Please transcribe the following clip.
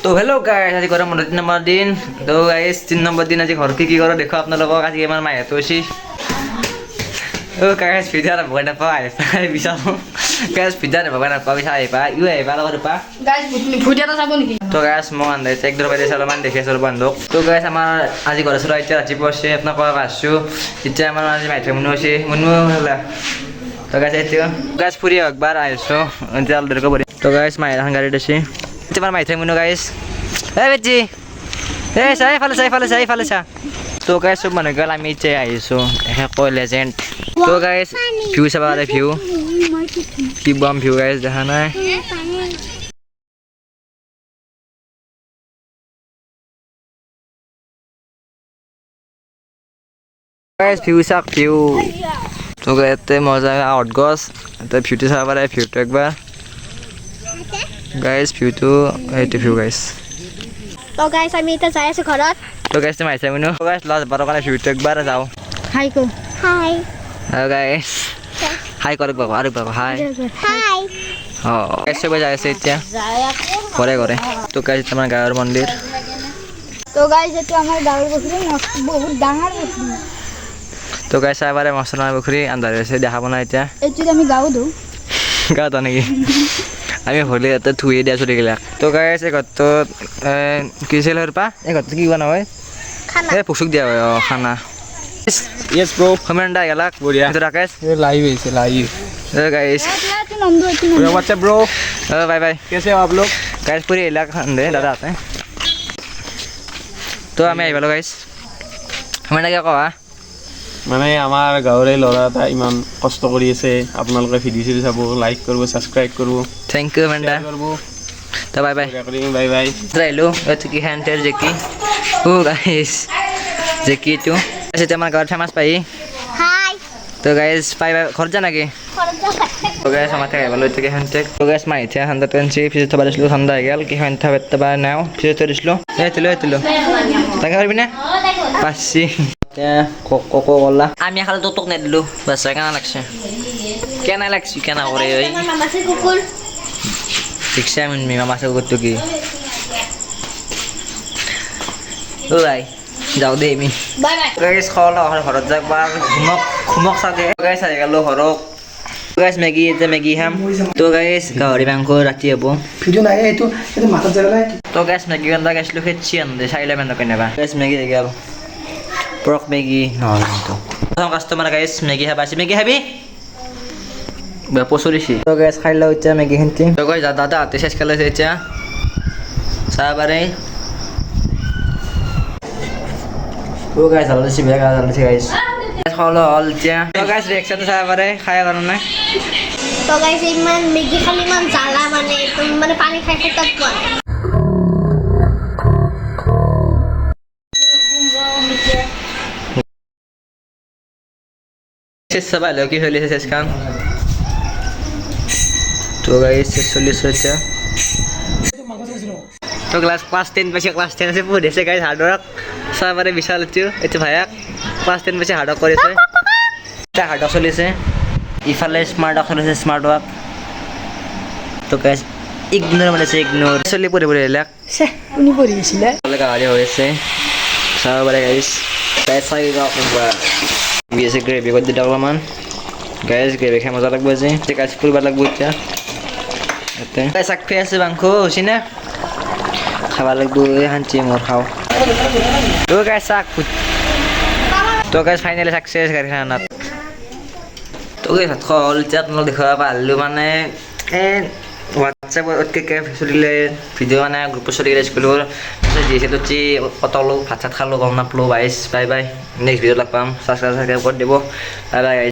তো হেল্ল' গাইছ আজি গৰম 3 নম্বৰ দিন তো গাইছ 3 নম্বৰ দিন আজি ঘৰ কি কৰোঁ দেখো আপোনালোকক আজি আমাৰ মাইহঁত হৈছে ও গাইছ ভিডিঅ' এটা বনাই নাপাই বিচাৰো গাইছ ভিডিঅ' বনাই নাপাই বিচাৰি আহিবা ইউ আহিবা লগত পা গাইছ ভিডিঅ' এটা চাব নেকি তো গাইছ মই আন্দাইছে এক দৰবাৰে অলপমান দেখি আছোঁ বন্ধুক তো গাইছ আমাৰ আজি ঘৰ আছোঁ এতিয়া ৰাতিপুৱা আছে আপোনাক কোৱা আছোঁ এতিয়া আমাৰ আজি মাইথে মুনু হৈছে মুনু হ'লা তো গাইছ এতিয়া গাইছ ফুৰি একবাৰ আহিছোঁ এতিয়া অলপ দেৰিকৈ বহি তো গাইছ মাইৰ এখন গাড়ীত আছে এতিয়া আমাৰ মাইথে মুনু গাইছ এই বেটি এই চাই চা তো গাইছ সব মানুহ গ'ল আমি এতিয়া আহিছোঁ কৈ লেজেণ্ড তো গাইছ ভিউ চাব পাৰে ভিউ কি বম ভিউ গাইছ দেখা নাই গাইছ ভিউ চাওক ভিউ তো ইয়াতে মজা আউট গছ এতিয়া ভিউটো চাব পাৰে ভিউটো একবাৰ গাইছ ভিউটো এইটো ভিউ গাইছ তো গাইছ আমি এতিয়া যাই আছো ঘৰত তো গাইছ তুমি আহিছা মুনু তো গাইছ লাষ্ট বাৰৰ কাৰণে ভিউটো একবাৰ যাওঁ হাই কো হাই আৰু গাইছ হাই কৰক বাবা আৰু বাবা হাই হাই গাইছ চবে যাই আছে এতিয়া ঘৰে ঘৰে তো গাইছ আমাৰ গাঁৱৰ মন্দিৰ তো গাইছ এইটো আমাৰ গাঁৱৰ পুখুৰী বহুত ডাঙৰ পুখুৰী তো গাইছ এবাৰে মছলা পুখুৰী আন্ধাৰ হৈছে দেখাব নাই এতিয়া এইটোত আমি গাঁও দিওঁ গাঁৱত নেকি আমি হ'লে ইয়াতে থুই দিয়া চলিগিলাক তো গাইছ এই ঘৰটো কি আছিল পা এই ঘৰটো কি বনা হয় খানা এই পুচুক দিয়া হয় খানা Yes, bro. কমেণ্ট গেলাক বঢ়িয়া। এইটো ৰাকেশ लाइव है इसे लाइव গাইছ এইটো Nandu WhatsApp bro bye bye कैसे हो आप लोग গাইছ ফুৰি আহিলাক দে দাদা হাতে তো আমি আহিলোঁ গাইছ কমেণ্ট কিয় কোৱা মানে আমাৰ গাঁৱৰে ল'ৰা এটা ইমান কষ্ট কৰি আছে আপোনালোকে ভিডিঅ' চিডিঅ' চাব লাইক কৰিব ছাবস্ক্ৰাইব কৰিব থেংক ইউ মেণ্ডা কৰিব তো বাই বাই বাই বাই আহিলোঁ এইটো কি হেণ্টেৰ জেকি গাইছ জেকি এইটো এতিয়া আমাৰ গাঁৱত ফেমাছ পাহি হাই তো গাইছ পাই ঘৰত যা নেকি তো গাইছ আমাৰ ঠাই আহিবলৈ এতিয়া হেণ্টেক তো গাইছ মাই এতিয়া ঠাণ্ডা পেঞ্চি ফিজত থবা দিছিলোঁ ঠাণ্ডা আহি গ'ল কি সন্ধ্যা বেত্তা নাও ফিজত থৈ দিছিলোঁ এইটো তাকে পাৰিবিনে পাচি এতিয়া কক কলা আমি খালি তোক নেদিলোঁ বাছ কেনে লাগছে কেনে লাগছি কেনে কৰে ঐ মামাছে কুকুৰ দেখছে আমি মামাছে কুকুৰটো কি ওলাই যাওঁ দেই আমি বাই বাই গাইছ খোৱা ঘৰত যাক বা ঘুমক চাগে গাইছ আহি গ'লো ঘৰক গাইছ মেগী এতিয়া মেগী খাম তো গাইছ গাহৰি মাংস ৰাতি হ'ব ভিডিও নাই এইটো মাথাত জেগালাই তো গাইছ মেগী আন্দা গাইছিলোঁ খেতছি আন্দে চাইলে মেন্দা কেনেবা গাইছ মেগী আহি গ'ল পৰক মেগী নহয় কিন্তু প্ৰথম কাষ্টমাৰ গাইছ মেগী খাবা আছে মেগী খাবি পচৰিছি তো গাইছ খাই লওঁ এতিয়া মেগী খেন্তি তো গাইছ দাদা হাতে চেচ খেলাইছে এতিয়া চাহ পাৰে তো গাইছ ভাল দিছে বেয়া ভাল দিছে গাইছ খাওয়া হল এতিয়া তো গাইছ ৰিয়েকশ্যনটো চাব পাৰে খাই কাৰণে তো গাইছ ইমান মেগী খালি ইমান জ্বালা মানে মানে পানী খাই তাত পোৱা নাই শেষ চাবা হলেও কি চলিছে শেষ খান তো গাইছ শেষ চলিছে এতিয়া তো ক্লাছ 10 পাইছে ক্লাছ 10 আছে পঢ়িছে গাইছ হাৰ্ড ৱৰ্ক চাব পাৰে বিশাল এইটো ভায়াক ক্লাছ 10 পাইছে হাৰ্ড ৱৰ্ক কৰিছে এতিয়া হাৰ্ড ৱৰ্ক চলিছে ইফালে স্মাৰ্ট ৱৰ্ক চলিছে স্মাৰ্ট ৱৰ্ক তো গাইছ ইগনোৰ মাৰিছে ইগনোৰ চলি পঢ়িব এইবিলাক কোনে পঢ়ি আছিলে গাহৰি হৈ আছে চাব পাৰে গাইছ গাইছ চাই আছে গ্ৰেভি কৰি দিওঁ অলপমান গাইছ গ্ৰেভি খাই মজা লাগিব আজি গাইছ ফুৰিব লাগিব এতিয়া ইয়াতে চাক খাই আছে মাংস হৈছে নে খাব লাগিব এই শান্তি মোৰ খাওঁ তো গাইছ চাক তো গাইছ ফাইনেলি চাকচেছ গাড়ী খানাত তো গাইছ ভাত খোৱা হ'ল এতিয়া আপোনালোক দেখুৱাব পাৰিলোঁ মানে এই হোৱাটছএপত চলিলে ভিডিঅ' মানে গ্ৰুপত চলিলে স্কুলৰ দিছিলোঁ কটলো ভাত চাত খালোঁ গম নাপালোঁ বাইছ বাই বাই নেক্সট ভিডিঅ'ত লগ পাম ছাবস্ক্ৰাইব কৰি দিব বাই বাই